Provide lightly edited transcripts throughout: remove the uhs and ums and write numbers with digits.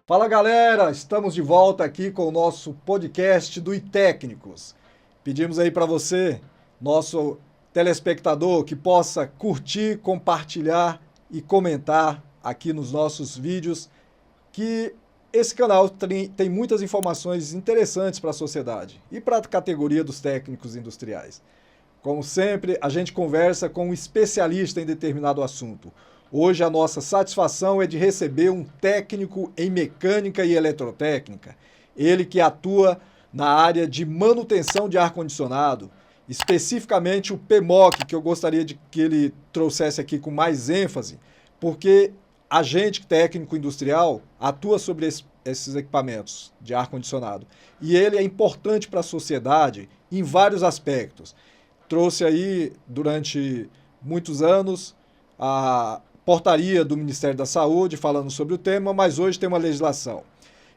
Fala galera, estamos de volta aqui com o nosso podcast do iTécnicos. Pedimos aí para você, nosso telespectador, que possa curtir, compartilhar e comentar aqui nos nossos vídeos, que esse canal tem muitas informações interessantes para a sociedade e para a categoria dos técnicos industriais. Como sempre, a gente conversa com um especialista em determinado assunto. Hoje a nossa satisfação é de receber um técnico em mecânica e eletrotécnica. Ele que atua na área de manutenção de ar-condicionado, especificamente o PMOC, que eu gostaria de que ele trouxesse aqui com mais ênfase, porque a gente, técnico industrial, atua sobre esses equipamentos de ar-condicionado. E ele é importante para a sociedade em vários aspectos. Trouxe aí, durante muitos anos, a portaria do Ministério da Saúde falando sobre o tema, mas hoje tem uma legislação.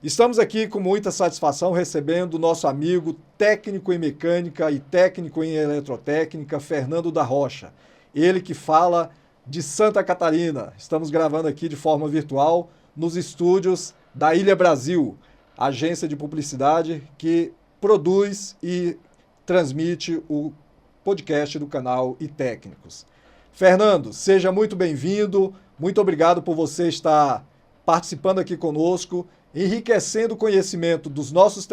Estamos aqui com muita satisfação recebendo o nosso amigo técnico em mecânica e técnico em eletrotécnica, Fernando da Rocha. Ele que fala de Santa Catarina. Estamos gravando aqui de forma virtual nos estúdios da Ilha Brasil, agência de publicidade que produz e transmite o podcast do canal iTécnicos. Fernando, seja muito bem-vindo, muito obrigado por você estar participando aqui conosco, enriquecendo o conhecimento dos nossos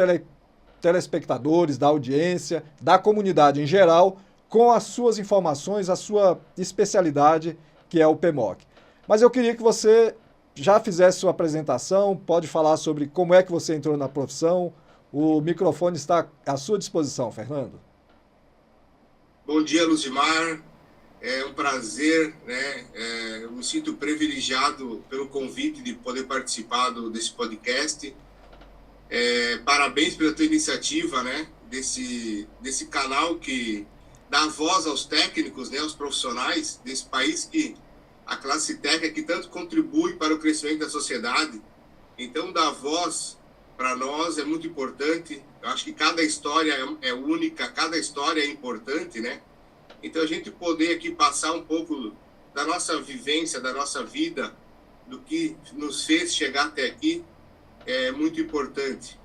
telespectadores, da audiência, da comunidade em geral, com as suas informações, a sua especialidade, que é o PMOC. Mas eu queria que você já fizesse sua apresentação, pode falar sobre como é que você entrou na profissão, o microfone está à sua disposição, Fernando. Bom dia, Luzimar. É um prazer, né? Eu me sinto privilegiado pelo convite de poder participar desse podcast. Parabéns pela tua iniciativa, né? Desse canal que dá voz aos técnicos, né? Aos profissionais desse país, que a classe técnica que tanto contribui para o crescimento da sociedade. Então, dar voz para nós é muito importante. Eu acho que cada história é única, cada história é importante, né? Então, a gente poder aqui passar um pouco da nossa vivência, da nossa vida, do que nos fez chegar até aqui, é muito importante.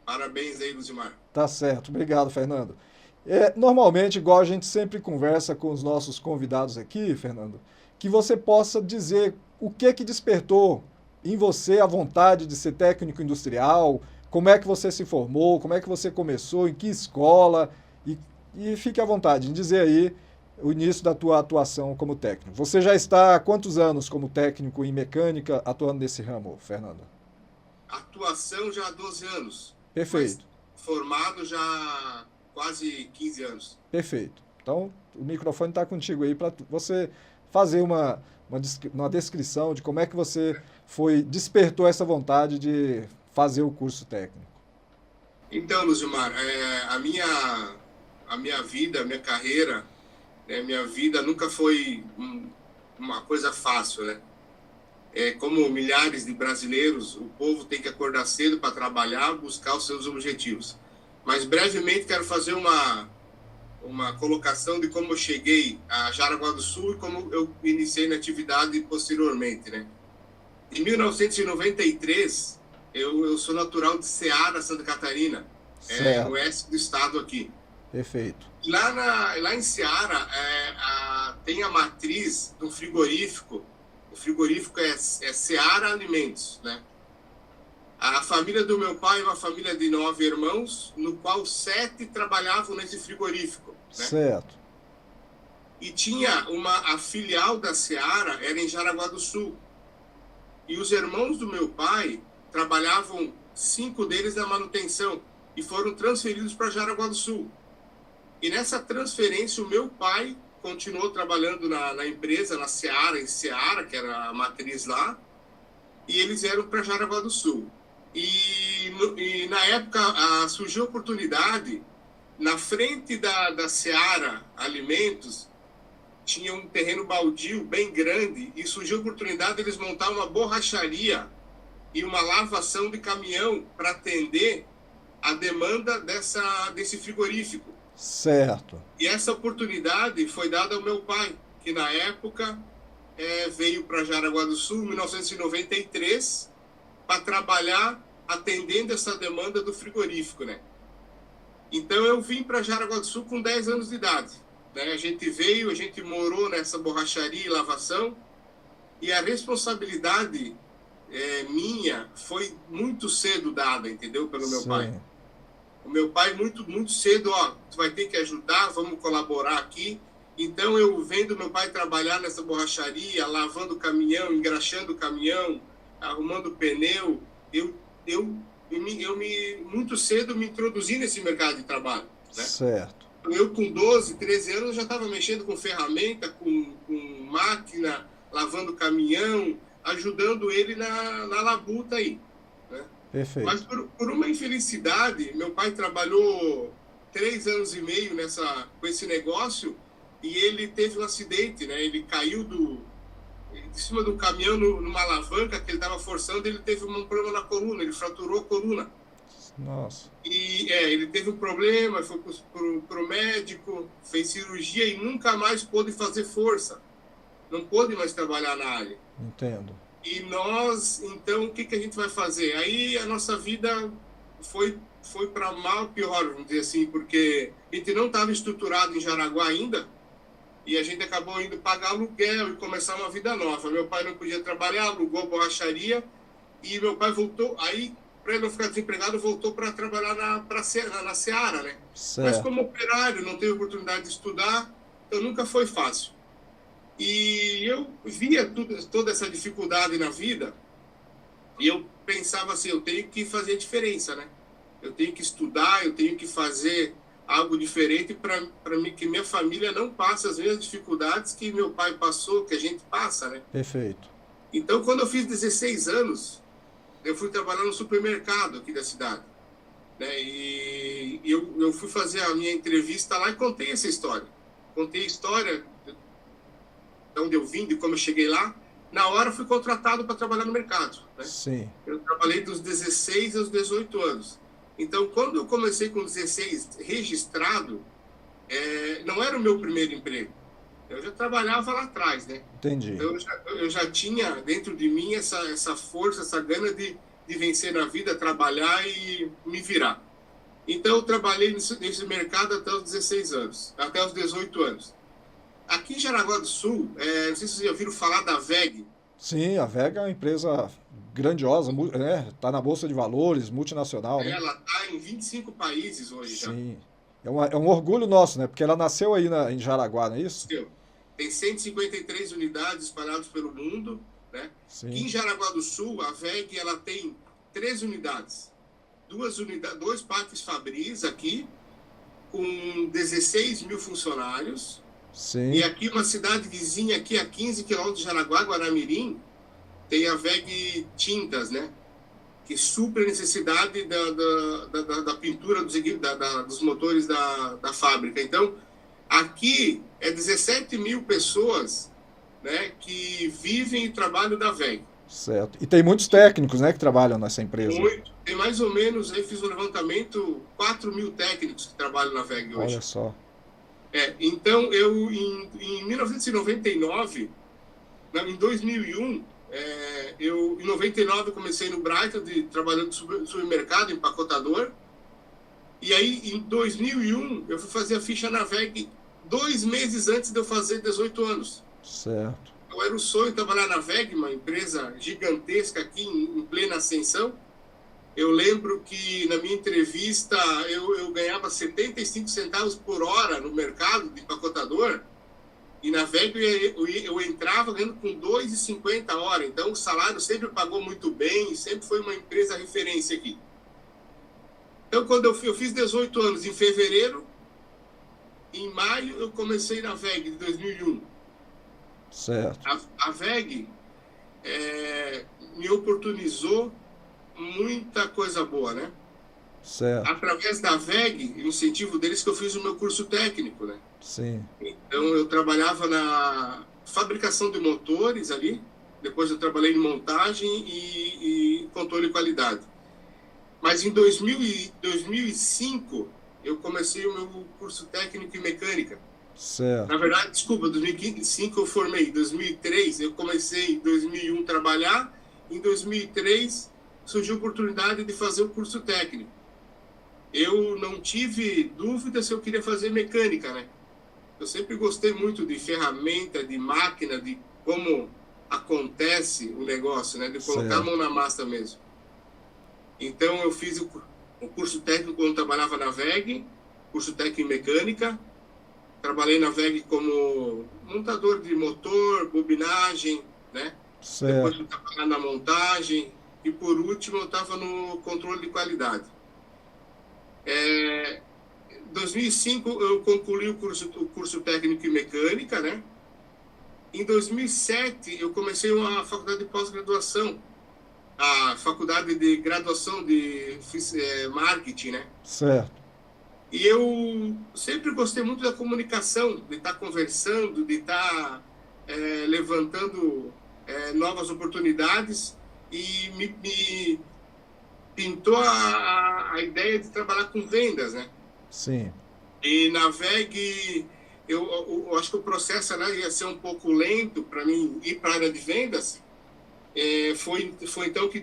Parabéns aí, Luzimar. Tá certo, obrigado, Fernando. Normalmente, igual a gente sempre conversa com os nossos convidados aqui, Fernando, que você possa dizer o que despertou em você a vontade de ser técnico industrial, como é que você se formou, como é que você começou, em que escola, e fique à vontade em dizer aí o início da tua atuação como técnico. Você já está há quantos anos como técnico em mecânica atuando nesse ramo, Fernando? Atuação já há 12 anos. Perfeito. Mas formado já há quase 15 anos. Perfeito. Então, o microfone está contigo aí para você fazer uma descrição de como é que você despertou essa vontade de fazer o curso técnico. Então, Luzimar, a minha vida, a minha carreira, né, minha vida nunca foi uma coisa fácil, né? Como milhares de brasileiros, o povo tem que acordar cedo para trabalhar, buscar os seus objetivos. Mas brevemente quero fazer uma colocação de como eu cheguei a Jaraguá do Sul e como eu iniciei na atividade posteriormente, né? Em 1993, eu sou natural de Ceará, Santa Catarina, no oeste do estado aqui. Perfeito. Lá em Ceará, tem a matriz do frigorífico. O frigorífico é Ceará Alimentos, né? A família do meu pai é uma família de 9 irmãos, no qual 7 trabalhavam nesse frigorífico, né? Certo. E tinha a filial da Ceará, era em Jaraguá do Sul. E os irmãos do meu pai trabalhavam, 5 deles na manutenção, e foram transferidos para Jaraguá do Sul. E nessa transferência, o meu pai continuou trabalhando na empresa, na Ceará, em Ceará, que era a matriz lá, e eles vieram para Jaraguá do Sul. E na época surgiu a oportunidade, na frente da Ceará Alimentos, tinha um terreno baldio bem grande, e surgiu a oportunidade de eles montar uma borracharia e uma lavação de caminhão para atender a demanda desse frigorífico. Certo. E essa oportunidade foi dada ao meu pai, que na época veio para Jaraguá do Sul, em 1993, para trabalhar atendendo essa demanda do frigorífico, né? Então eu vim para Jaraguá do Sul com 10 anos de idade, né? A gente morou nessa borracharia e lavação, e a responsabilidade minha foi muito cedo dada, entendeu? Pelo meu pai. O meu pai muito cedo, tu vai ter que ajudar, vamos colaborar aqui. Então eu vendo meu pai trabalhar nessa borracharia, lavando o caminhão, engraxando o caminhão, arrumando pneu, eu muito cedo me introduzi nesse mercado de trabalho, né? Certo. Eu com 12, 13 anos já estava mexendo com ferramenta, com máquina, lavando caminhão, ajudando ele na labuta aí, né? Perfeito. Mas por uma infelicidade, meu pai trabalhou 3 anos e meio com esse negócio e ele teve um acidente, né? Ele caiu de cima do caminhão numa alavanca que ele estava forçando, ele teve um problema na coluna, ele fraturou a coluna. Nossa. E ele teve um problema, foi pro médico, fez cirurgia e nunca mais pôde fazer força. Não pôde mais trabalhar na área. Entendo. E nós, então, o que a gente vai fazer? Aí a nossa vida foi para mal pior, vamos dizer assim, porque a gente não estava estruturado em Jaraguá ainda, e a gente acabou indo pagar aluguel e começar uma vida nova. Meu pai não podia trabalhar, alugou a borracharia, e meu pai voltou, aí, para ele não ficar desempregado, voltou para trabalhar na Seara, né? Certo. Mas como operário, não teve oportunidade de estudar, então nunca foi fácil. E eu via toda essa dificuldade na vida, e eu pensava assim, eu tenho que fazer diferença, né? Eu tenho que estudar, eu tenho que fazer algo diferente para que minha família não passe as mesmas dificuldades que meu pai passou, que a gente passa, né? Perfeito. Então, quando eu fiz 16 anos, eu fui trabalhar no supermercado aqui da cidade, né? E eu fui fazer a minha entrevista lá e contei essa história. Contei a história de onde eu vim, de como eu cheguei lá. Na hora, fui contratado para trabalhar no mercado, né? Sim. Eu trabalhei dos 16 aos 18 anos. Então, quando eu comecei com 16 registrado, não era o meu primeiro emprego. Eu já trabalhava lá atrás, né? Entendi. Então, eu já tinha dentro de mim essa força, essa gana de vencer na vida, trabalhar e me virar. Então, eu trabalhei nesse mercado até os 16 anos, até os 18 anos. Aqui em Jaraguá do Sul, não sei se vocês já ouviram falar da WEG. Sim, a WEG é uma empresa grandiosa, né? Tá na Bolsa de Valores, multinacional, né? Ela está em 25 países hoje já. Sim. É um orgulho nosso, né? Porque ela nasceu aí em Jaraguá, não é isso? Tem 153 unidades espalhadas pelo mundo, né? Sim. Aqui em Jaraguá do Sul, a WEG ela tem 3 unidades. 2 parques Fabris aqui, com 16 mil funcionários. Sim. E aqui uma cidade vizinha, aqui a 15 quilômetros de Jaraguá, Guaramirim, tem a WEG Tintas, né? Que supre a necessidade da pintura dos motores da fábrica. Então, aqui é 17 mil pessoas, né, que vivem e trabalham da WEG. Certo. E tem muitos técnicos, né, que trabalham nessa empresa. Muito. Tem mais ou menos, aí fiz um levantamento, 4 mil técnicos que trabalham na WEG hoje. Olha só. Então, eu, em 1999, em 2001, em 99 eu comecei no Brighton, trabalhando no supermercado, empacotador. E aí, em 2001, eu fui fazer a ficha na WEG 2 meses antes de eu fazer 18 anos. Certo. Então, era o sonho trabalhar na WEG, uma empresa gigantesca aqui, em plena ascensão. Eu lembro que na minha entrevista eu ganhava 75 centavos por hora no mercado de empacotador, e na WEG eu entrava ganhando com 2,50 a hora. Então o salário sempre pagou muito bem, sempre foi uma empresa referência aqui. Então quando eu fiz 18 anos em fevereiro, em maio eu comecei na WEG de 2001. Certo. A WEG me oportunizou muita coisa boa, né? Certo. Através da WEG, o incentivo deles, que eu fiz o meu curso técnico, né? Sim. Então eu trabalhava na fabricação de motores ali, depois eu trabalhei em montagem e controle de qualidade. Mas em 2005 eu comecei o meu curso técnico em mecânica. Certo. Na verdade, desculpa, 2005 eu formei, em 2003 eu comecei em 2001 trabalhar, em 2003 surgiu a oportunidade de fazer o curso técnico. Eu não tive dúvida se eu queria fazer mecânica, né? Eu sempre gostei muito de ferramenta, de máquina, de como acontece o negócio, né? De colocar a mão na massa mesmo. Então, eu fiz o curso técnico quando eu trabalhava na WEG, curso técnico em mecânica. Trabalhei na WEG como montador de motor, bobinagem, né? Certo. Depois fui trabalhar na montagem. E, por último, eu estava no controle de qualidade. Em 2005, eu concluí o curso técnico em mecânica, né? Em 2007, eu comecei uma faculdade de pós-graduação, a faculdade de graduação de marketing, né? Certo. E eu sempre gostei muito da comunicação, de estar conversando, de estar levantando novas oportunidades, e me pintou a ideia de trabalhar com vendas, né? Sim. E na WEG, eu acho que o processo lá ia ser um pouco lento para mim ir para a área de vendas. Foi então que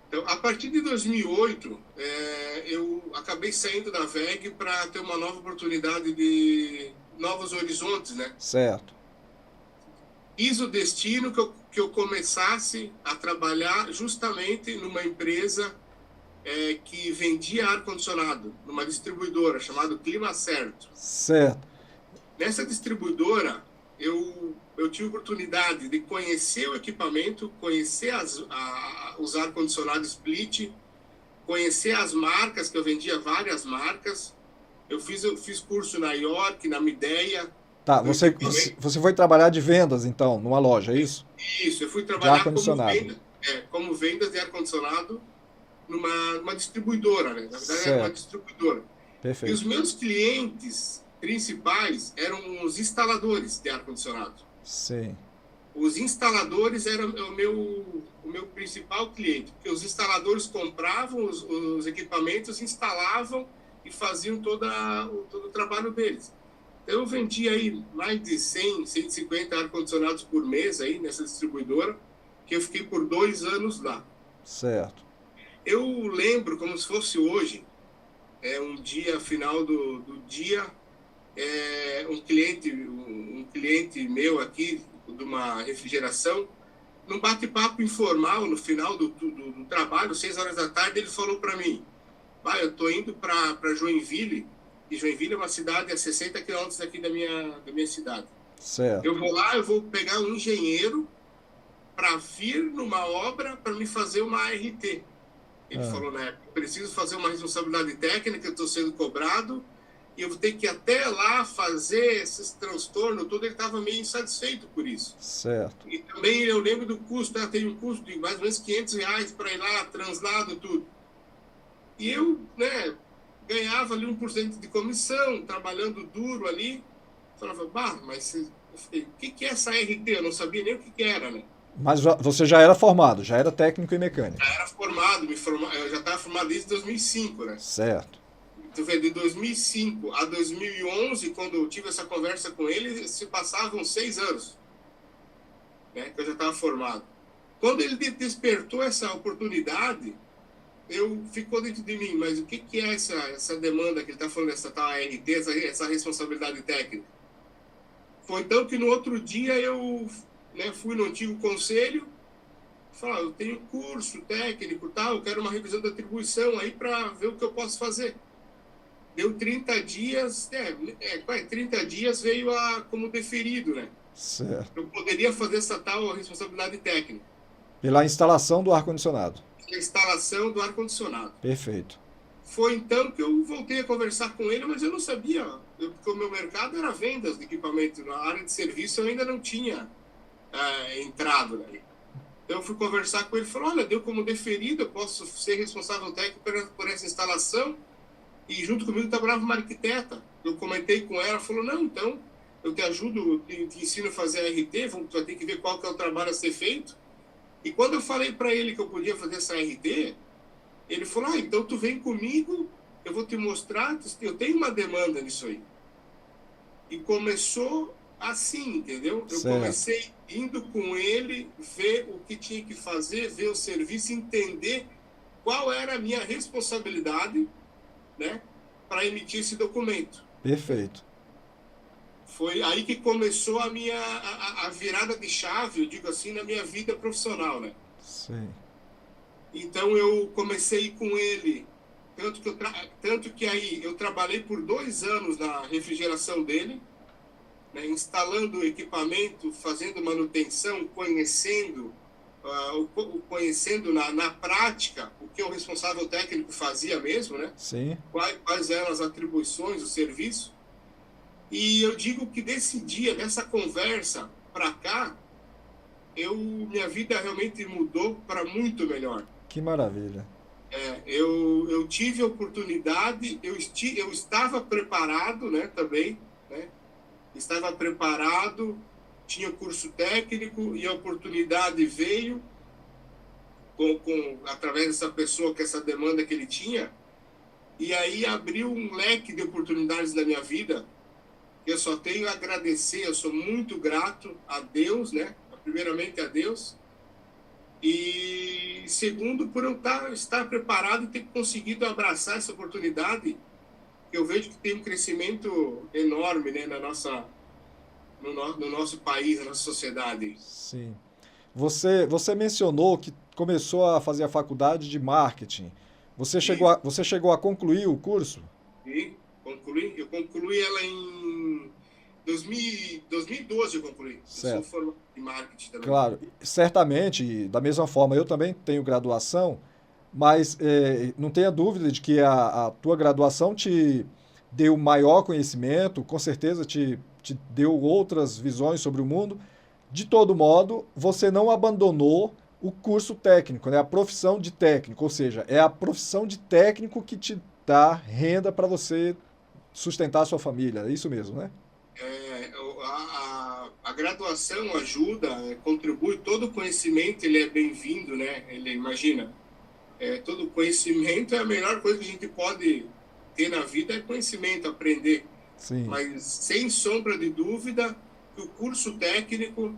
então, a partir de 2008, eu acabei saindo da WEG para ter uma nova oportunidade de novos horizontes, né? Certo. Quis o destino que eu começasse a trabalhar justamente numa empresa que vendia ar-condicionado, numa distribuidora chamada Clima Certo. Certo. Nessa distribuidora, eu tive a oportunidade de conhecer o equipamento, conhecer os ar-condicionados split, conhecer as marcas, que eu vendia várias marcas. Eu fiz curso na York, na Midea. Tá, você foi trabalhar de vendas, então, numa loja, é isso? Isso, eu fui trabalhar ar-condicionado. como vendas de ar-condicionado numa distribuidora, né? Na verdade, Certo. era uma distribuidora. Perfeito. E os meus clientes principais eram os instaladores de ar-condicionado. Sim. Os instaladores eram o meu principal cliente, porque os instaladores compravam os equipamentos, instalavam e faziam todo o trabalho deles. Então, eu vendia aí mais de 100, 150 ar-condicionados por mês aí nessa distribuidora, que eu fiquei por 2 anos lá. Certo. Eu lembro como se fosse hoje, um dia, final do dia, um cliente meu aqui, de uma refrigeração, num bate-papo informal, no final do trabalho, 6 horas da tarde, ele falou para mim: eu estou indo para Joinville, e Joinville é uma cidade a 60 quilômetros daqui da minha cidade. Certo. Eu vou lá, eu vou pegar um engenheiro para vir numa obra para me fazer uma ART. Ele falou, né, preciso fazer uma responsabilidade técnica, eu estou sendo cobrado, e eu vou ter que ir até lá fazer esses transtornos, tudo. Ele estava meio insatisfeito por isso. Certo. E também eu lembro do custo, tem um custo de mais ou menos R$500 para ir lá, translado, tudo. E eu, né, ganhava ali 1% de comissão, trabalhando duro ali. Falava, mas o que é essa RT? Eu não sabia nem o que era, né? Mas você já era formado, já era técnico em mecânica. Já era formado, eu já estava formado desde 2005, né? Certo. Então, de 2005 a 2011, quando eu tive essa conversa com ele, se passavam 6 anos, né, que eu já estava formado. Quando ele despertou essa oportunidade, ficou dentro de mim, mas o que é essa demanda que ele está falando, essa tal ART, essa responsabilidade técnica? Foi então que no outro dia eu, né, fui no antigo conselho, falei, eu tenho curso técnico, tal, eu quero uma revisão da atribuição aí para ver o que eu posso fazer. Deu 30 dias, 30 dias veio como deferido, né? Certo. Eu poderia fazer essa tal responsabilidade técnica. Pela instalação do ar-condicionado. A instalação do ar-condicionado. Perfeito. Foi então que eu voltei a conversar com ele, mas eu não sabia, porque o meu mercado era vendas de equipamento. Na área de serviço eu ainda não tinha entrado, né? Então eu fui conversar com ele e falou, olha, deu como deferido, eu posso ser responsável técnico por essa instalação, e junto comigo trabalhava uma arquiteta. Eu comentei com ela, falou, não, então eu te ajudo, te ensino a fazer a RT, tu vai ter que ver qual que é o trabalho a ser feito. E quando eu falei para ele que eu podia fazer essa RT, ele falou, então tu vem comigo, eu vou te mostrar, eu tenho uma demanda nisso aí. E começou assim, entendeu? Eu Certo. comecei indo com ele, ver o que tinha que fazer, ver o serviço, entender qual era a minha responsabilidade, né, para emitir esse documento. Perfeito. Foi aí que começou a virada de chave, eu digo assim, na minha vida profissional, né? Sim. Então eu comecei com ele, tanto que aí eu trabalhei por 2 anos na refrigeração dele, né, instalando o equipamento, fazendo manutenção, conhecendo, conhecendo na prática o que o responsável técnico fazia mesmo, né? Sim. Quais eram as atribuições do serviço. E eu digo que desse dia, dessa conversa para cá, minha vida realmente mudou para muito melhor. Que maravilha. Eu tive a oportunidade, eu estava preparado, né, também, né? Estava preparado, tinha curso técnico e a oportunidade veio através dessa pessoa, com essa demanda que ele tinha, e aí abriu um leque de oportunidades na minha vida. Eu só tenho a agradecer, eu sou muito grato a Deus, né? Primeiramente a Deus, e segundo, por eu estar preparado e ter conseguido abraçar essa oportunidade, eu vejo que tem um crescimento enorme, né, no nosso país, na nossa sociedade. Sim. Você mencionou que começou a fazer a faculdade de marketing. E, Você chegou a concluir o curso? eu concluí ela em 2012, eu concluí. Eu sou Certo. formado em marketing também. Claro, certamente, e da mesma forma, eu também tenho graduação, mas não tenha dúvida de que a tua graduação te deu maior conhecimento, com certeza te deu outras visões sobre o mundo. De todo modo, você não abandonou o curso técnico, né? A profissão de técnico, ou seja, é a profissão de técnico que te dá renda para você sustentar a sua família, é isso mesmo, né? A graduação ajuda, contribui, todo conhecimento ele é bem-vindo, né? Ele, imagina, todo conhecimento é a melhor coisa que a gente pode ter na vida, é conhecimento, aprender. Sim, Mas, sem sombra de dúvida, que o curso técnico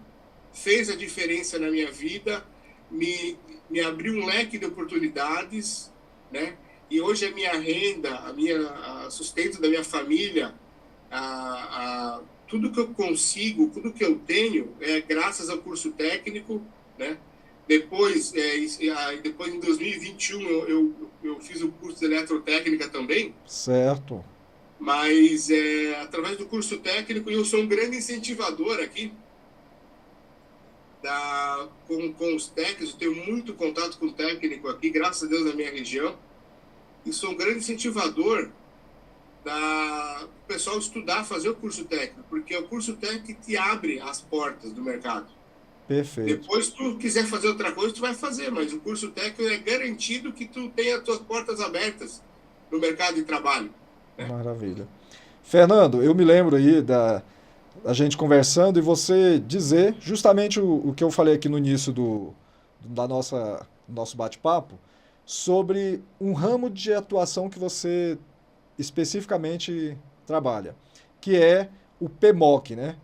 fez a diferença na minha vida, me abriu um leque de oportunidades, né? E hoje a minha renda, a sustento da minha família, tudo que eu consigo, tudo que eu tenho é graças ao curso técnico, né? Depois em 2021 eu fiz o curso de eletrotécnica também, certo. mas através do curso técnico eu sou um grande incentivador aqui com os técnicos, eu tenho muito contato com o técnico aqui, graças a Deus, na minha região, e sou um grande incentivador o pessoal estudar, fazer o curso técnico, porque o curso técnico te abre as portas do mercado. Perfeito. Depois, se tu quiser fazer outra coisa, tu vai fazer, mas o curso técnico é garantido que tu tenha as tuas portas abertas no mercado de trabalho, né? Maravilha. Fernando, eu me lembro aí da gente conversando e você dizer justamente o que eu falei aqui no início da nosso bate-papo sobre um ramo de atuação que você especificamente trabalha, que é o PMOC, né?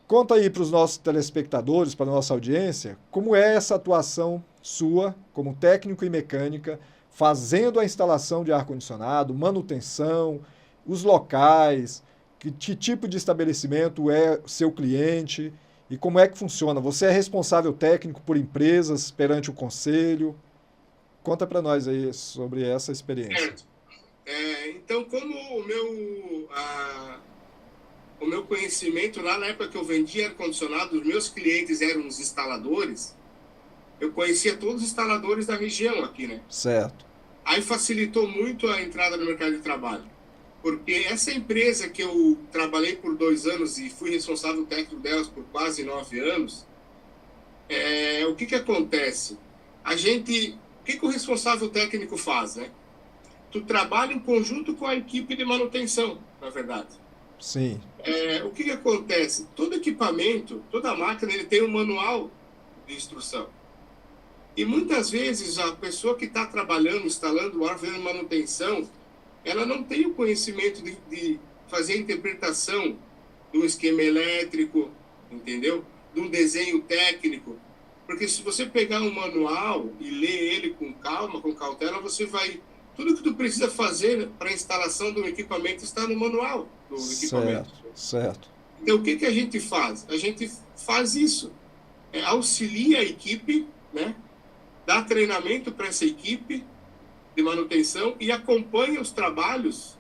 Conta aí para os nossos telespectadores, para a nossa audiência, como é essa atuação sua como técnico e mecânica, fazendo a instalação de ar-condicionado, manutenção, os locais, que tipo de estabelecimento é seu cliente e como é que funciona. Você é responsável técnico por empresas perante o conselho? Conta para nós aí sobre essa experiência. Certo. Então, como o meu conhecimento, lá na época que eu vendia ar-condicionado, os meus clientes eram os instaladores, eu conhecia todos os instaladores da região aqui, né? Certo. Aí facilitou muito a entrada no mercado de trabalho. Porque essa empresa que eu trabalhei por 2 anos e fui responsável técnico delas por quase 9 anos, o que acontece? O que o responsável técnico faz, né? Tu trabalha em conjunto com a equipe de manutenção, na verdade. Sim. O que acontece? Todo equipamento, toda máquina, ele tem um manual de instrução. E muitas vezes a pessoa que está trabalhando, instalando o ar, fazendo manutenção, ela não tem o conhecimento de fazer a interpretação de um esquema elétrico, entendeu? De um desenho técnico. Porque se você pegar um manual e ler ele com calma, com cautela, você vai... Tudo que tu precisa fazer para a instalação de um equipamento está no manual do equipamento. Certo. Então, o que a gente faz? A gente faz isso. Auxilia a equipe, né? Dá treinamento para essa equipe de manutenção e acompanha os trabalhos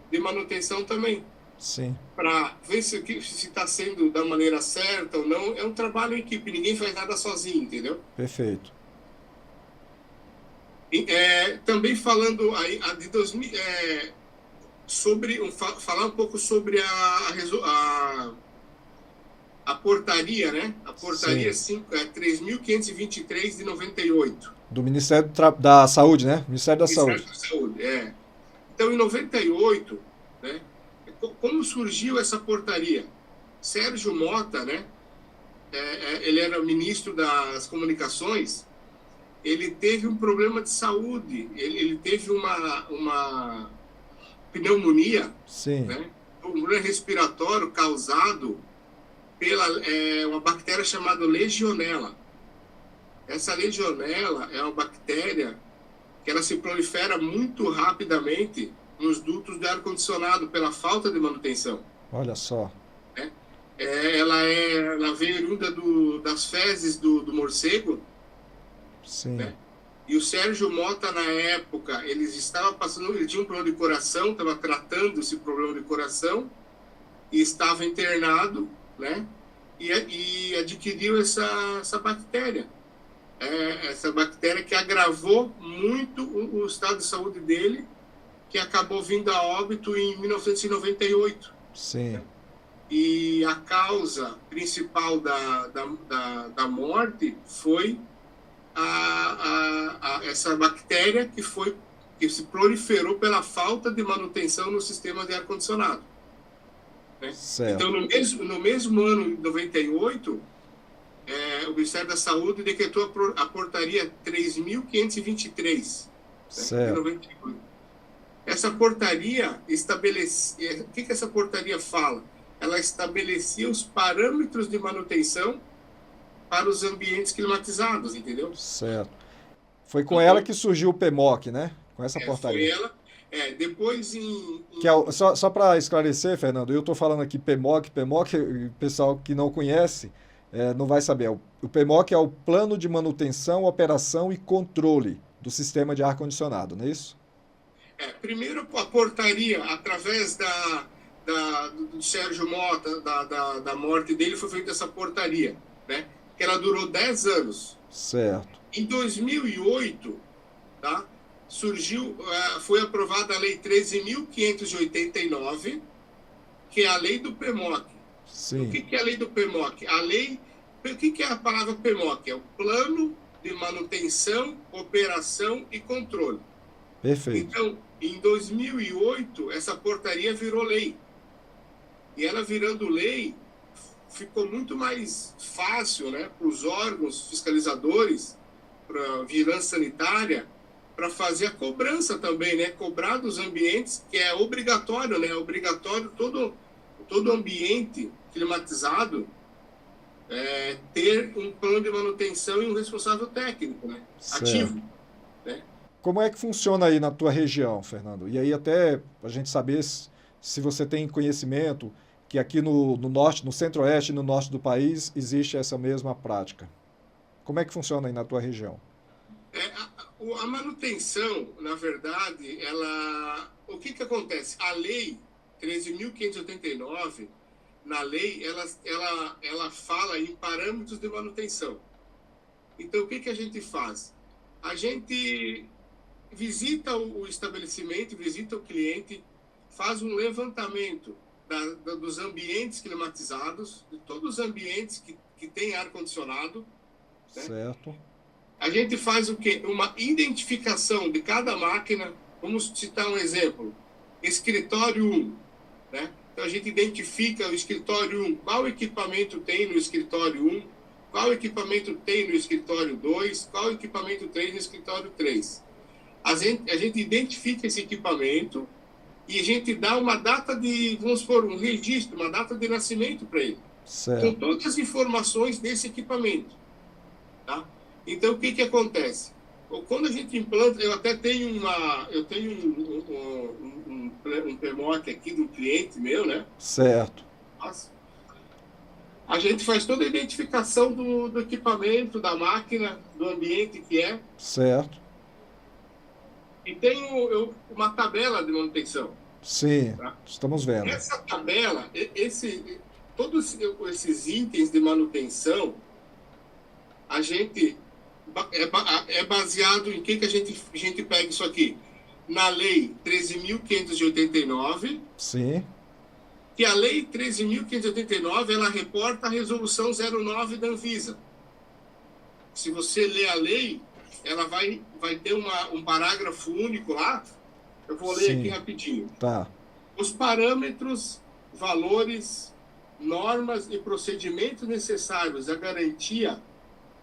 de manutenção também. Sim. Para ver se está sendo da maneira certa ou não. É um trabalho em equipe, ninguém faz nada sozinho, entendeu? Perfeito. Também falando aí, de 2000, falar um pouco sobre a portaria, né? A portaria 3.523 de 98. Do Ministério da Saúde, né? Ministério da Ministério Saúde. da Saúde, Então, em 98, né? Como surgiu essa portaria? Sérgio Mota, né? Ele era ministro das Comunicações. Ele teve um problema de saúde. Ele teve uma pneumonia, né? Um problema respiratório causado pela uma bactéria chamada Legionella. Essa Legionella é uma bactéria que ela se prolifera muito rapidamente nos dutos de ar-condicionado pela falta de manutenção. Olha só. Né? Ela vem oriunda das fezes do morcego. Sim. Né? E o Sérgio Mota, na época, ele tinha um problema de coração, estava tratando esse problema de coração e estava internado, né? E adquiriu essa bactéria. Essa bactéria que agravou muito o estado de saúde dele, que acabou vindo a óbito em 1998. Sim. Né? E a causa principal da morte foi essa bactéria que se proliferou pela falta de manutenção no sistema de ar-condicionado. Né? Então, no mesmo ano de 98, o Ministério da Saúde decretou a portaria 3.523. Né, de 98. Essa portaria estabelecia... O que essa portaria fala? Ela estabelecia os parâmetros de manutenção para os ambientes climatizados, entendeu? Certo. Foi com ela que surgiu o PMOC, né? Com essa portaria. Foi ela. Depois só para esclarecer, Fernando, eu estou falando aqui PMOC, o pessoal que não conhece não vai saber. O PMOC é o Plano de Manutenção, Operação e Controle do Sistema de Ar-Condicionado, não é isso? Primeiro a portaria, através do Sérgio Mota, da morte dele, foi feita essa portaria, né? Que ela durou 10 anos. Certo. Em 2008, tá? Foi aprovada a Lei 13.589, que é a lei do PMOC. Sim. O que é a lei do PMOC? O que é a palavra PMOC? É o Plano de Manutenção, Operação e Controle. Perfeito. Então, em 2008, essa portaria virou lei. E ela virando lei, ficou muito mais fácil, né, para os órgãos fiscalizadores, para a vigilância sanitária, para fazer a cobrança também, né, cobrar dos ambientes, que é obrigatório, né, obrigatório todo ambiente climatizado ter um plano de manutenção e um responsável técnico, né, ativo. Né? Como é que funciona aí na tua região, Fernando? E aí até a gente saber se você tem conhecimento que aqui no norte, no centro-oeste e no norte do país existe essa mesma prática. Como é que funciona aí na tua região? A manutenção, na verdade, o que acontece? A lei 13.589, na lei, ela fala em parâmetros de manutenção. Então, o que a gente faz? A gente visita o estabelecimento, visita o cliente, faz um levantamento dos ambientes climatizados, de todos os ambientes que tem ar-condicionado. Né? Certo. A gente faz o quê? Uma identificação de cada máquina. Vamos citar um exemplo. Escritório 1. Né? Então, a gente identifica o escritório 1. Qual equipamento tem no escritório 1? Qual equipamento tem no escritório 2? Qual equipamento tem no escritório 3? A gente identifica esse equipamento, e a gente dá uma data de, vamos supor, um registro, uma data de nascimento para ele, com Certo. todas as informações desse equipamento. Tá? Então, o que, que acontece? Quando a gente implanta, eu tenho um PMOC aqui do cliente meu, né? Certo. A gente faz toda a identificação do equipamento, da máquina, do ambiente que é. Certo. E tem uma tabela de manutenção. Sim, Tá? estamos vendo. Essa tabela, todos esses itens de manutenção, a gente é baseado em que a gente pega isso aqui? Na Lei 13.589. Sim. Que a Lei 13.589, ela reporta a Resolução 09 da Anvisa. Se você ler a lei, ela vai ter um parágrafo único lá. Eu vou ler aqui rapidinho. Tá. Os parâmetros, valores, normas e procedimentos necessários à garantia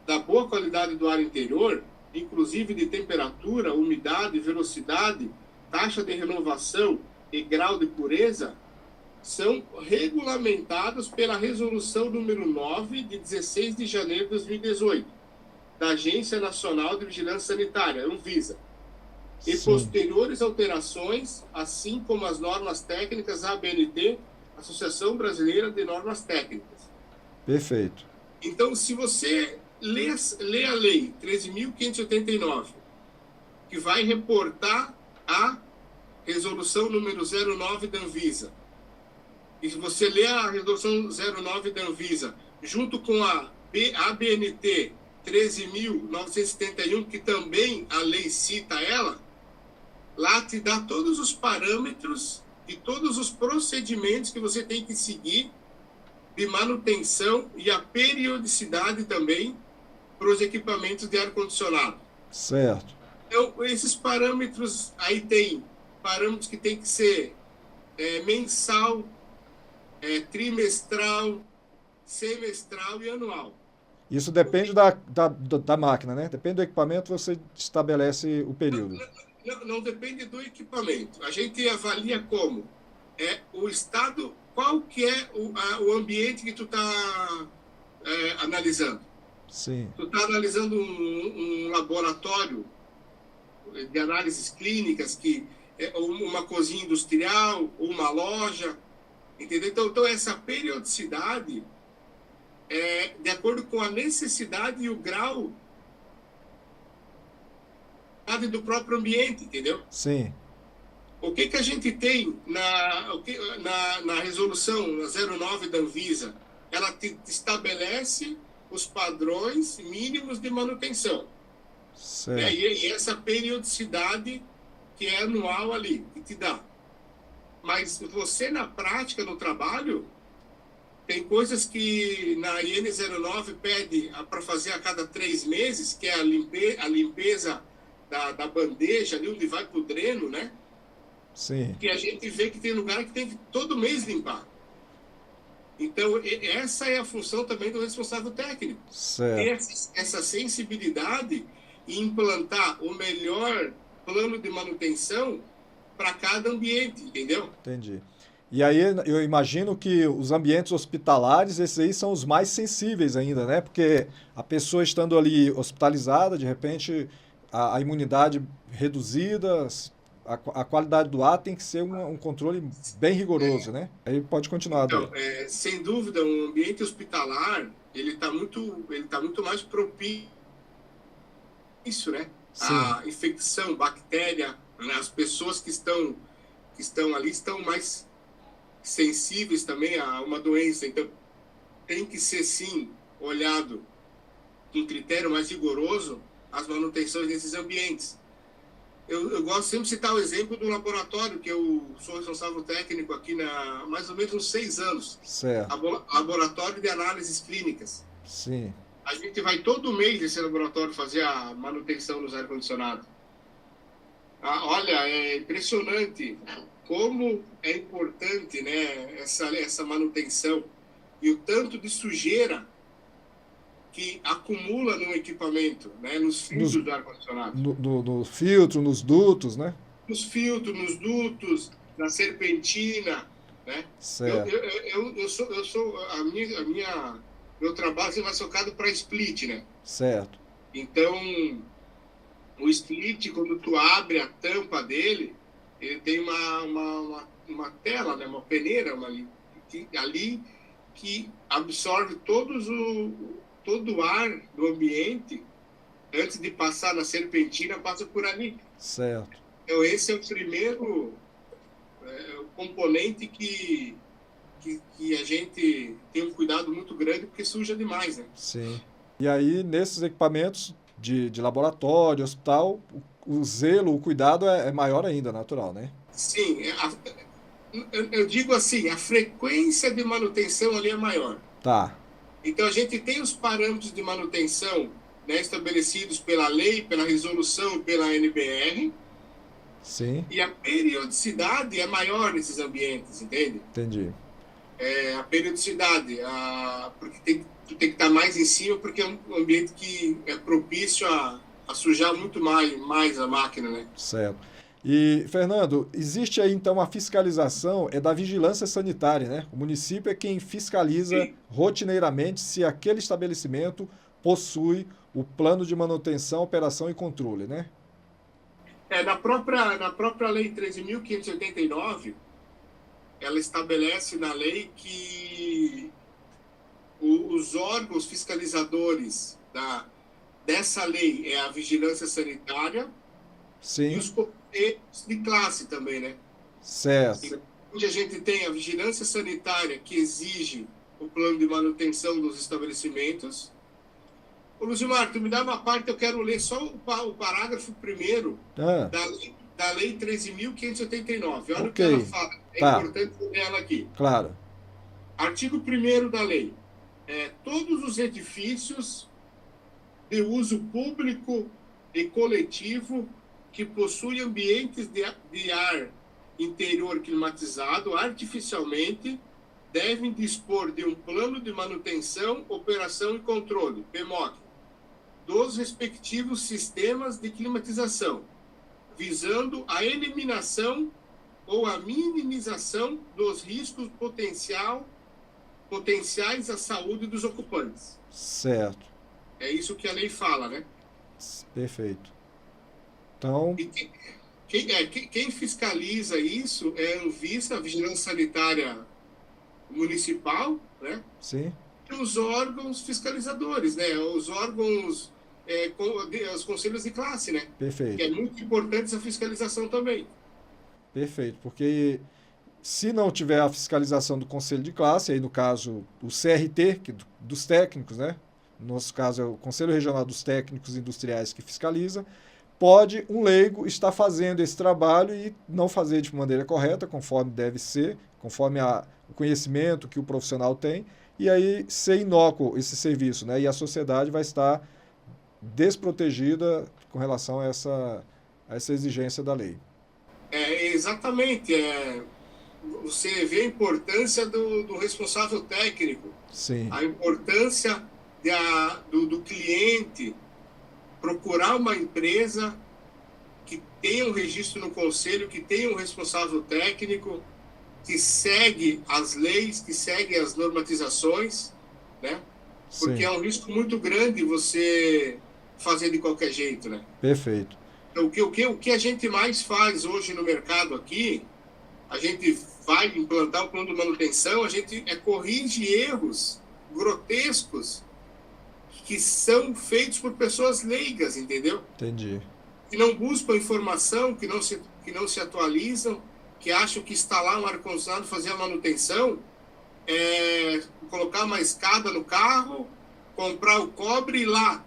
da boa qualidade do ar interior, inclusive de temperatura, umidade, velocidade, taxa de renovação e grau de pureza, são regulamentados pela Resolução número 9, de 16 de janeiro de 2018, da Agência Nacional de Vigilância Sanitária, Anvisa, e posteriores alterações, assim como as normas técnicas ABNT, Associação Brasileira de Normas Técnicas. Perfeito. Então, se você lê a Lei 13.589, que vai reportar a Resolução número 09 da Anvisa, e se você lê a Resolução 09 da Anvisa, junto com a ABNT 13.971, que também a lei cita ela, lá te dá todos os parâmetros e todos os procedimentos que você tem que seguir de manutenção e a periodicidade também para os equipamentos de ar-condicionado. Certo. Então, esses parâmetros, aí tem parâmetros que tem que ser mensal, trimestral, semestral e anual. Isso depende da máquina, né? Depende do equipamento, você estabelece o período. Não depende do equipamento. A gente avalia como o estado, qual que é o ambiente que tu está analisando. Sim. Tu está analisando um laboratório de análises clínicas, que é uma cozinha industrial, ou uma loja, entendeu? Então essa periodicidade é de acordo com a necessidade e o grau do próprio ambiente, entendeu? Sim. O que a gente tem na resolução 09 da Anvisa? Ela te estabelece os padrões mínimos de manutenção. Certo. E essa periodicidade que é anual ali, que te dá. Mas você, na prática, no trabalho, tem coisas que na IN 09 pede para fazer a cada 3 meses, que é a limpeza da bandeja, ali onde vai para o dreno, né? Sim. Que a gente vê que tem lugar que tem que todo mês limpar. Então, essa é a função também do responsável técnico. Certo. Ter essa sensibilidade e implantar o melhor plano de manutenção para cada ambiente, entendeu? Entendi. E aí eu imagino que os ambientes hospitalares, esses aí são os mais sensíveis ainda, né? Porque a pessoa estando ali hospitalizada, de repente a imunidade reduzida, a qualidade do ar tem que ser um controle bem rigoroso, né? Aí pode continuar. Então, sem dúvida, um ambiente hospitalar, ele tá muito mais propício, né? Sim. A infecção, bactéria, né? As pessoas que estão ali estão mais sensíveis também a uma doença. Então, tem que ser, sim, olhado com critério mais rigoroso as manutenções desses ambientes. Eu gosto sempre de citar o exemplo do laboratório, que eu sou responsável técnico aqui há mais ou menos uns 6 anos. Certo. Laboratório de análises clínicas. Sim. A gente vai todo mês nesse laboratório fazer a manutenção nos ar-condicionados. Olha, é impressionante como é importante, né, essa manutenção e o tanto de sujeira que acumula no equipamento, né, nos filtros do ar-condicionado. No filtro, nos dutos, né? Nos filtros, nos dutos, na serpentina, né? Certo. Meu trabalho é mais focado para split, né? Certo. Então, o split, quando tu abre a tampa dele, ele tem uma tela, né? Uma peneira ali que absorve todo o ar do ambiente. Antes de passar na serpentina, passa por ali. Certo. Então, esse é o primeiro componente que a gente tem um cuidado muito grande, porque suja demais, né? Sim. E aí, nesses equipamentos de laboratório, hospital, o zelo, o cuidado é maior ainda, natural, né? Sim. Eu digo assim, a frequência de manutenção ali é maior. Tá. Então, a gente tem os parâmetros de manutenção, né, estabelecidos pela lei, pela resolução, pela NBR. Sim. E a periodicidade é maior nesses ambientes, entende? Entendi. A periodicidade, porque tu tem que estar mais em cima, porque é um ambiente que é propício a sujar muito mais a máquina, né? Certo. E, Fernando, existe aí então a fiscalização, é da vigilância sanitária, né? O município é quem fiscaliza Sim. rotineiramente se aquele estabelecimento possui o plano de manutenção, operação e controle, né? Na própria Lei 13.589, ela estabelece na lei que os órgãos fiscalizadores dessa lei é a vigilância sanitária e Sim, os comitês de classe também, né? certo. Onde a gente tem a vigilância sanitária, que exige o plano de manutenção dos estabelecimentos. Ô, Luzimar, tu me dá uma parte, eu quero ler só o parágrafo primeiro Ah, da lei 13.589. Olha o que ok. ela fala. É Tá, importante ler ela aqui. claro. Artigo 1º da lei. Todos os edifícios de uso público e coletivo que possuem ambientes de ar interior climatizado artificialmente devem dispor de um plano de manutenção, operação e controle, PMOC, dos respectivos sistemas de climatização, visando a eliminação ou a minimização dos riscos potenciais à saúde dos ocupantes. Certo. É isso que a lei fala, né? Perfeito. Então, E quem fiscaliza isso é a Anvisa, a Vigilância Sanitária Municipal, né? sim, E os órgãos fiscalizadores, né? Os órgãos, os conselhos de classe, né? Que perfeito. é muito importante essa fiscalização também. Perfeito, porque se não tiver a fiscalização do conselho de classe, aí no caso o CRT, dos técnicos, né? No nosso caso é o Conselho Regional dos Técnicos Industriais que fiscaliza, pode um leigo estar fazendo esse trabalho e não fazer de maneira correta, conforme deve ser, conforme o conhecimento que o profissional tem, e aí ser inócuo esse serviço, né? E a sociedade vai estar desprotegida com relação a essa exigência da lei. Exatamente. Você vê a importância do responsável técnico, Sim, a importância do cliente procurar uma empresa que tenha um registro no conselho, que tenha um responsável técnico, que segue as leis, que segue as normatizações, né? Porque sim, é um risco muito grande você fazer de qualquer jeito, né? perfeito. Então, o que a gente mais faz hoje no mercado aqui, a gente vai implantar o plano de manutenção, a gente corrige erros grotescos que são feitos por pessoas leigas, entendeu? Entendi. Que não buscam informação, que não se atualizam, que acham que instalar um ar-condicionado, fazer a manutenção, colocar uma escada no carro, comprar o cobre e lá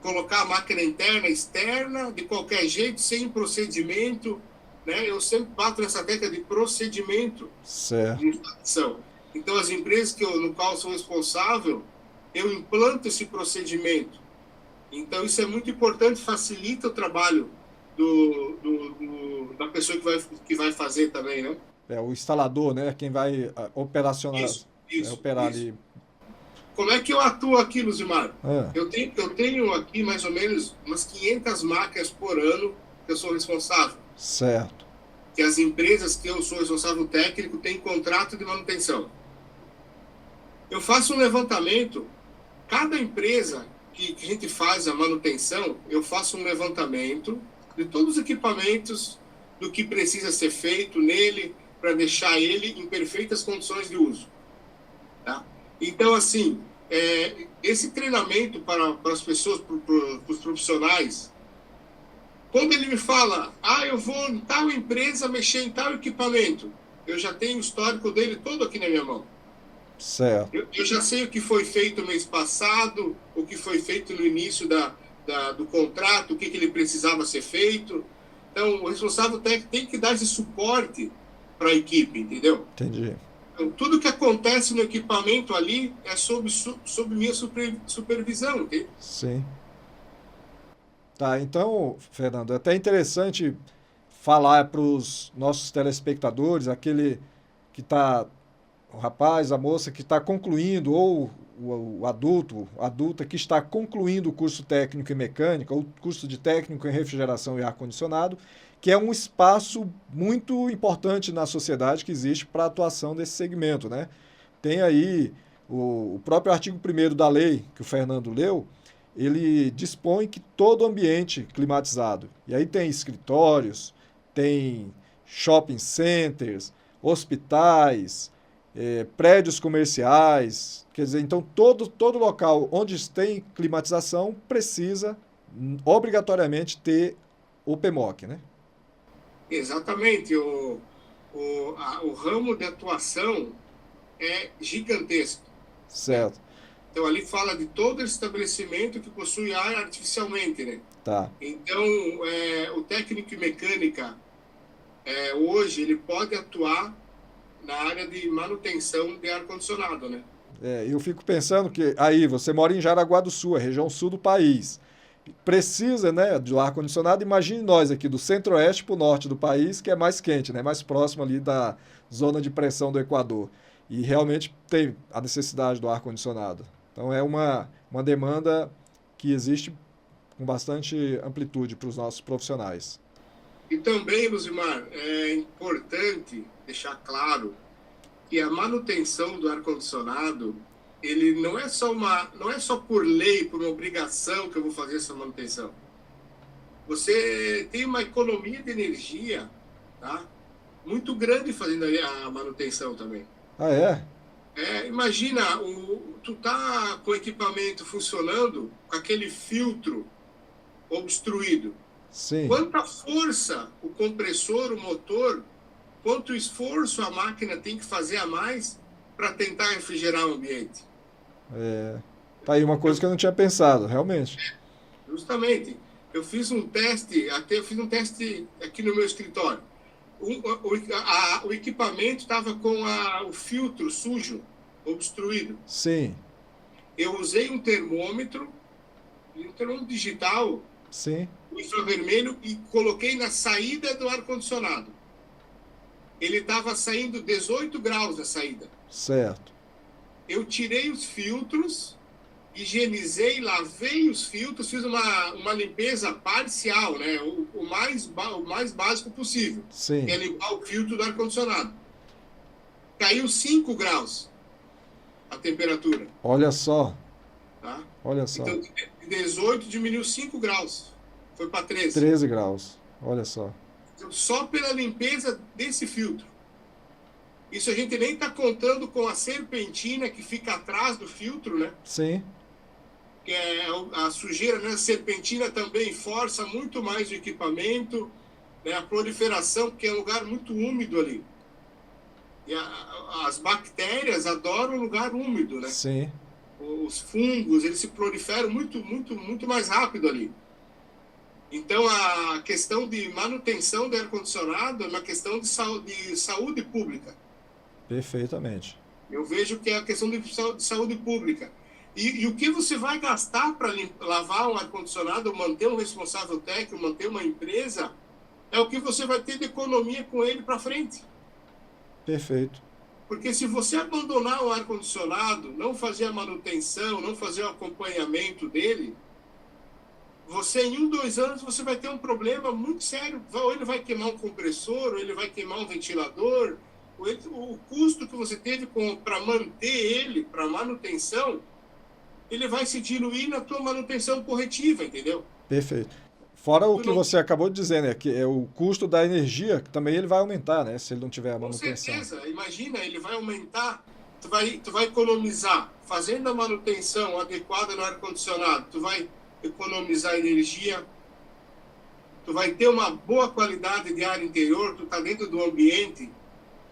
colocar a máquina interna, externa, de qualquer jeito, sem procedimento, né? Eu sempre bato nessa tecla de procedimento Certo. de instalação. Então, as empresas no qual eu sou responsável, eu implanto esse procedimento. Então, isso é muito importante, facilita o trabalho da pessoa que vai fazer também, né? O instalador, né? Quem vai operacionar, operar Isso. ali. Como é que eu atuo aqui, Luzimar? Ah, Eu tenho aqui mais ou menos umas 500 máquinas por ano que eu sou responsável. certo. que as empresas que eu sou responsável técnico têm contrato de manutenção. Eu faço um levantamento, cada empresa que a gente faz a manutenção, eu faço um levantamento de todos os equipamentos, do que precisa ser feito nele, para deixar ele em perfeitas condições de uso. Tá? Então, assim, esse treinamento para as pessoas, para os profissionais, quando ele me fala, eu vou em tal empresa mexer em tal equipamento, eu já tenho o histórico dele todo aqui na minha mão. Certo. Eu já sei o que foi feito no mês passado, o que foi feito no início do contrato, o que ele precisava ser feito. Então, o responsável técnico tem que dar esse suporte para a equipe, entendeu? Entendi. Então, tudo que acontece no equipamento ali é sob minha supervisão, entende? Sim. Tá, então, Fernando, é até interessante falar para os nossos telespectadores, aquele que está, o rapaz, a moça que está concluindo, ou o adulto, a adulta que está concluindo o curso técnico em mecânica, ou curso de técnico em refrigeração e ar-condicionado, que é um espaço muito importante na sociedade que existe para a atuação desse segmento, né? Tem aí o próprio artigo 1º da lei, que o Fernando leu, ele dispõe que todo ambiente climatizado, e aí tem escritórios, tem shopping centers, hospitais, prédios comerciais, quer dizer, então todo local onde tem climatização precisa obrigatoriamente ter o PMOC, né? Exatamente. O ramo de atuação é gigantesco. Certo. Então, ali fala de todo estabelecimento que possui ar artificialmente, né? Tá. Então, o técnico em mecânica, hoje, ele pode atuar na área de manutenção de ar-condicionado, né? Eu fico pensando que aí você mora em Jaraguá do Sul, a região sul do país. Precisa, né, do ar-condicionado. Imagine nós aqui do centro-oeste para o norte do país, que é mais quente, né, mais próximo ali da zona de pressão do Equador. E realmente tem a necessidade do ar-condicionado. Então é uma demanda que existe com bastante amplitude para os nossos profissionais. E também, Luzimar, é importante deixar claro que a manutenção do ar-condicionado, ele não é só por lei, por uma obrigação que eu vou fazer essa manutenção. Você tem uma economia de energia, tá? Muito grande fazendo a manutenção também. Ah, é? Imagina, tu tá com o equipamento funcionando, com aquele filtro obstruído. Sim. Quanta força o compressor, o motor, quanto esforço a máquina tem que fazer a mais para tentar refrigerar o ambiente. Tá aí uma coisa que eu não tinha pensado, realmente. Justamente. Eu fiz um teste aqui no meu escritório. O equipamento estava com o filtro sujo, obstruído. Sim. Eu usei um termômetro digital, Sim. o infravermelho, e coloquei na saída do ar-condicionado. Ele estava saindo 18 graus na saída. Certo. Eu tirei os filtros, higienizei, lavei os filtros, fiz uma limpeza parcial, né? O mais básico possível. Sim. Que é limpar o filtro do ar-condicionado. Caiu 5 graus a temperatura. Olha só. Tá? Olha só. Então, de 18 diminuiu 5 graus. Foi para 13. 13 graus. Olha só. Então, só pela limpeza desse filtro. Isso a gente nem está contando com a serpentina que fica atrás do filtro, né? Sim. Que é a sujeira, né? A serpentina também força muito mais o equipamento, né? A proliferação, porque é um lugar muito úmido ali. E as bactérias adoram lugar úmido, né? Sim. Os fungos, eles se proliferam muito mais rápido ali. Então, a questão de manutenção do ar-condicionado é uma questão de saúde pública. Perfeitamente. Eu vejo que é a questão de saúde pública. E o que você vai gastar para lavar um ar-condicionado, manter um responsável técnico, manter uma empresa, é o que você vai ter de economia com ele para frente. Perfeito. Porque se você abandonar o ar-condicionado, não fazer a manutenção, não fazer o acompanhamento dele, você em 1, 2 anos, você vai ter um problema muito sério. Ou ele vai queimar um compressor, ou ele vai queimar um ventilador. O custo que você teve para manter ele, para manutenção, ele vai se diluir na tua manutenção corretiva, entendeu? Perfeito. Fora o Tu que não, você acabou de dizer, né? Que é o custo da energia, que também ele vai aumentar, né? Se ele não tiver a com manutenção. certeza, imagina, ele vai aumentar, tu vai economizar, fazendo a manutenção adequada no ar-condicionado, tu vai economizar energia, tu vai ter uma boa qualidade de ar interior, tu está dentro do ambiente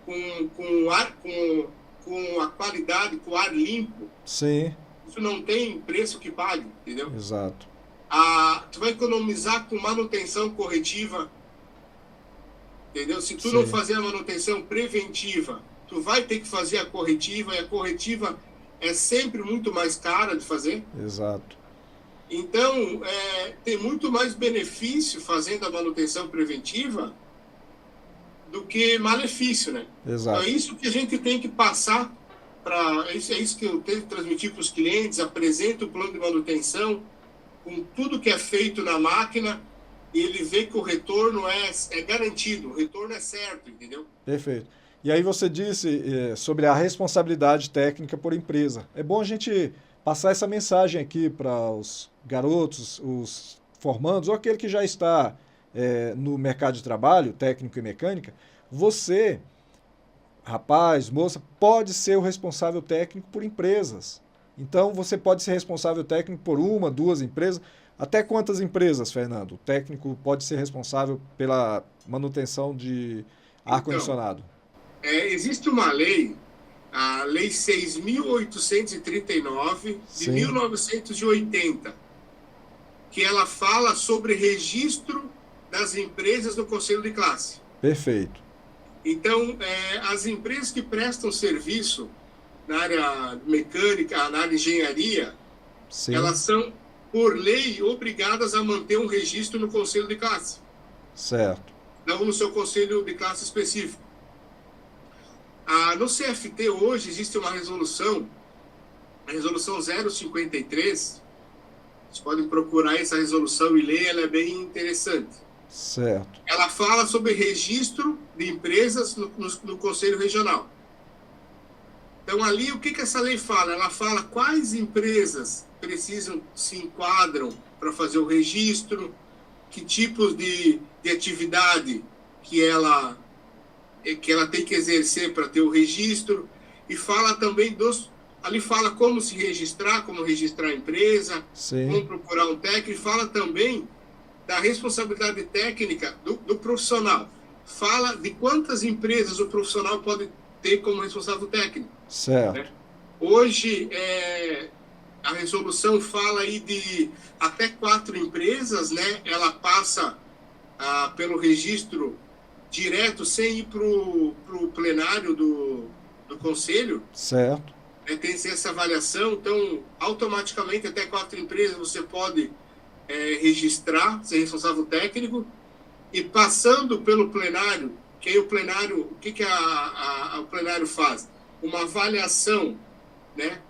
com a qualidade, com o ar limpo. Sim, Isso não tem preço que pague, entendeu? exato. Tu vai economizar com manutenção corretiva, entendeu? Se tu não Sim, fazer a manutenção preventiva, tu vai ter que fazer a corretiva, e a corretiva é sempre muito mais cara de fazer. exato. Então, tem muito mais benefício fazendo a manutenção preventiva do que malefício, né? Então, é Exato. isso que a gente tem que passar para... É isso que eu tenho que transmitir para os clientes, apresento o plano de manutenção com tudo que é feito na máquina e ele vê que o retorno é garantido, o retorno é certo, entendeu? Perfeito. E aí você disse sobre a responsabilidade técnica por empresa. É bom a gente passar essa mensagem aqui para os garotos, os formandos, ou aquele que já está no mercado de trabalho, técnico e mecânica. Você, rapaz, moça, pode ser o responsável técnico por empresas. Então você pode ser responsável técnico por 1, 2 empresas. Até quantas empresas, Fernando? O técnico pode ser responsável pela manutenção de Então, ar-condicionado? existe uma lei, a Lei 6.839 de Sim, 1980, que ela fala sobre registro das empresas no Conselho de Classe. perfeito. Então, as empresas que prestam serviço na área mecânica, na área de engenharia, Sim, elas são, por lei, obrigadas a manter um registro no Conselho de Classe, certo. não no seu Conselho de Classe específico. No CFT hoje existe uma resolução, a resolução 053, vocês podem procurar essa resolução e ler, ela é bem interessante. Certo. Ela fala sobre registro de empresas no Conselho Regional. Então, ali, o que essa lei fala? Ela fala quais empresas se enquadram para fazer o registro, que tipos de atividade que ela tem que exercer para ter o registro, e fala também ali fala como se registrar, como registrar a empresa, Sim, como procurar um técnico, e fala também da responsabilidade técnica do profissional. Fala de quantas empresas o profissional pode ter como responsável técnico, né? certo. Hoje, a resolução fala aí de até 4 empresas, né? Ela passa pelo registro direto, sem ir para o plenário do conselho, Certo. né? Tem essa avaliação. Então, automaticamente, até 4 empresas você pode registrar, ser responsável técnico, e passando pelo plenário, que aí o plenário, o que o plenário faz? Uma avaliação, né,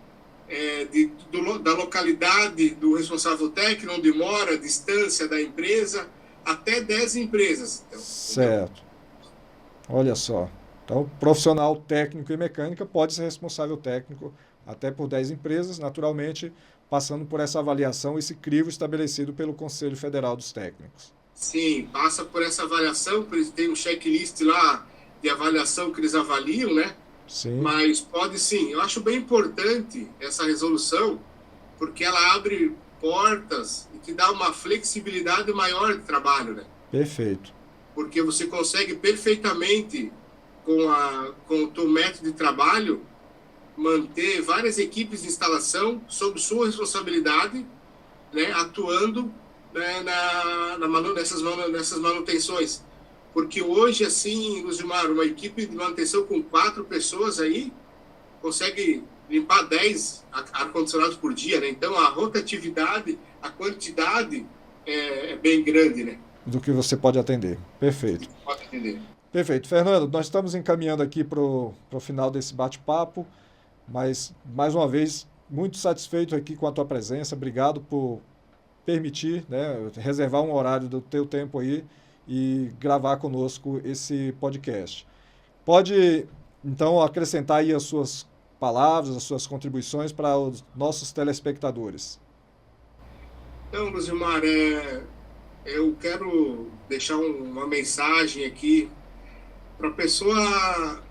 da localidade do responsável técnico, onde mora, a distância da empresa, até 10 empresas. Então, entendeu? Certo. Olha só. Então, profissional técnico e mecânica pode ser responsável técnico até por 10 empresas, naturalmente, passando por essa avaliação, esse crivo estabelecido pelo Conselho Federal dos Técnicos. Sim, passa por essa avaliação, eles têm um checklist lá de avaliação que eles avaliam, né? Sim, Mas pode sim. Eu acho bem importante essa resolução, porque ela abre portas e te dá uma flexibilidade maior de trabalho, né? perfeito. Porque você consegue perfeitamente, com o teu método de trabalho, manter várias equipes de instalação sob sua responsabilidade, né, atuando, né, nessas manutenções. Porque hoje, assim, Luzimar, uma equipe de manutenção com 4 pessoas aí consegue limpar 10 ar-condicionados por dia, né? Então, a rotatividade, a quantidade é bem grande, né? Do que você pode atender. Perfeito. Pode entender. Perfeito. Fernando, nós estamos encaminhando aqui para o final desse bate-papo, mas, mais uma vez, muito satisfeito aqui com a tua presença. Obrigado por permitir, né, reservar um horário do teu tempo aí e gravar conosco esse podcast. Pode, então, acrescentar aí as suas palavras, as suas contribuições para os nossos telespectadores. Então, Luzimar, eu quero deixar uma mensagem aqui para a pessoa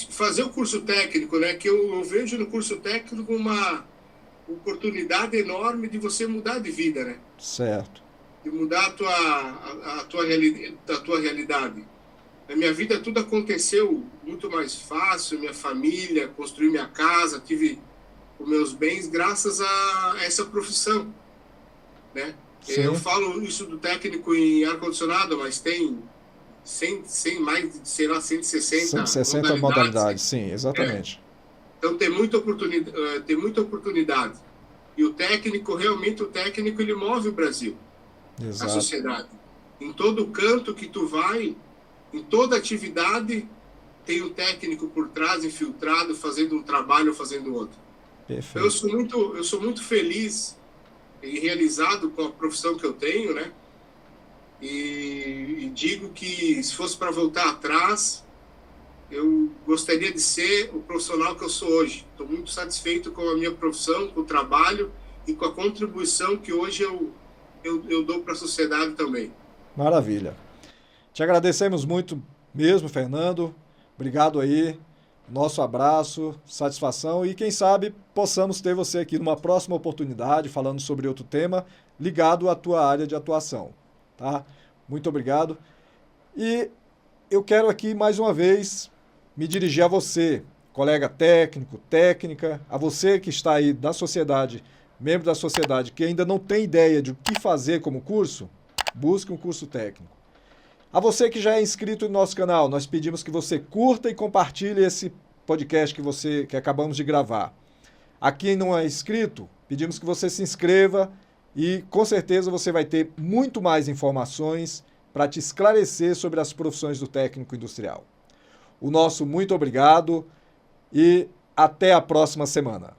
fazer o curso técnico, né? Que eu vejo no curso técnico uma oportunidade enorme de você mudar de vida, né? Certo. De mudar a tua realidade. Na minha vida tudo aconteceu muito mais fácil, minha família, construí minha casa, tive os meus bens graças a essa profissão, né? Sim. Eu falo isso do técnico em ar-condicionado, mas tem 100 mais, sei lá, 160 modalidades, sim, exatamente. Então tem muita oportunidade. E o técnico, realmente o técnico, ele move o Brasil, Exato. a sociedade. Em todo canto que tu vai, em toda atividade, tem um técnico por trás, infiltrado, fazendo um trabalho, fazendo outro. Perfeito. Eu sou muito feliz e realizado com a profissão que eu tenho, né? E digo que se fosse para voltar atrás, eu gostaria de ser o profissional que eu sou hoje. Estou muito satisfeito com a minha profissão, com o trabalho e com a contribuição que hoje eu dou para a sociedade também. Maravilha. Te agradecemos muito mesmo, Fernando. Obrigado aí. Nosso abraço, satisfação e quem sabe possamos ter você aqui numa próxima oportunidade falando sobre outro tema ligado à tua área de atuação. Tá? Muito obrigado. E eu quero aqui mais uma vez me dirigir a você, colega técnico, técnica, a você que está aí da sociedade, membro da sociedade, que ainda não tem ideia de o que fazer como curso, busque um curso técnico. A você que já é inscrito no nosso canal, nós pedimos que você curta e compartilhe esse podcast que acabamos de gravar. A quem não é inscrito, pedimos que você se inscreva e com certeza você vai ter muito mais informações para te esclarecer sobre as profissões do técnico industrial. O nosso muito obrigado e até a próxima semana.